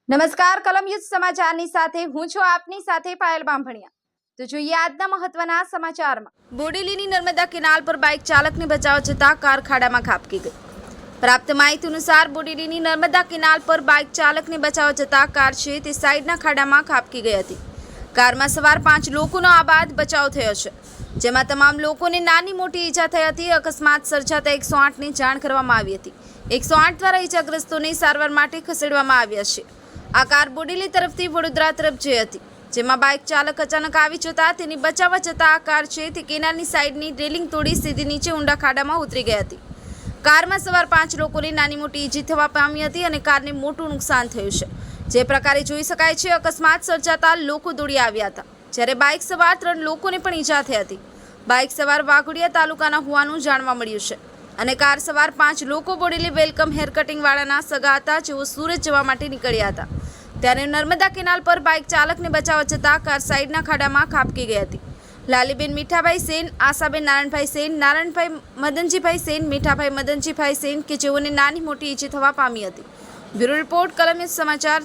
નમસ્કાર કલમ યુદ્ધ સમાચારની સાથે હું છું આપની સાથે પાયલ બામભણિયા। તો જોઈએ આજના મહત્વના સમાચારમાં। બોડેલીની નર્મદા કેનાલ પર બાઇક ચાલકને બચાવ જતા કાર ખાડામાં ખાબકી ગઈ। પ્રાપ્ત માહિતી અનુસાર બોડેલીની નર્મદા કેનાલ પર બાઇક ચાલકને બચાવ જતા કાર છે તે સાઈડના ખાડામાં ખાબકી ગઈ હતી। કારમાં સવાર 5 લોકોનો આ બાદ બચાવ થયો છે, જેમાં તમામ લોકોને નાની મોટી ઈજા થઈ હતી। અકસ્માત સર્જાતા 108ને જાણ કરવામાં આવી હતી। 108 દ્વારા ઈજાગ્રસ્તોને સારવાર માટે ખસેડવામાં આવ્યા છે। આ કાર બોડેલી તરફથી વડોદરા તરફ જઈ હતી, જેમાં બાઇક ચાલક અચાનક આવી જતા તેની બચાવવા જતા આ કાર છે તે કેનાલની સાઈડની રેલિંગ તોડી સીધી નીચે ઊંડા ખાડામાં ઉતરી ગઈ હતી। કારમાં સવાર 5 લોકોને નાની મોટી ઈજા થવા પામી હતી અને કારને મોટું નુકસાન થયું છે। જે પ્રકારે જોઈ શકાય છે, અકસ્માત સર્જાતા લોકો દોડી આવ્યા હતા, જ્યારે બાઇક સવાર 3 લોકોને પણ ઈજા થઈ હતી। બાઇક સવાર વાઘોડિયા તાલુકાના હોવાનું જાણવા મળ્યું છે અને કાર સવાર 5 લોકો બોડેલી વેલકમ હેર કટિંગ વાળાના સગા હતા, જેઓ સુરત જવા માટે નીકળ્યા હતા। ત્યારે નર્મદા કેનાલ પર બાઇક ચાલકને બચાવવા જતાં કાર સાઈડના ખાડામાં ખાબકી ગઈ હતી। લાલીબેન મીઠાભાઈ સેન, આશાબેન નારાયણભાઈ સેન, નારાયણભાઈ મદનજીભાઈ સેન, મીઠાભાઈ મદનજીભાઈ સેન કે જેઓને નાની મોટી ઈજા થવા પામી હતી। બ્યુરો રિપોર્ટ કલમ યુદ્ધ સમાચાર।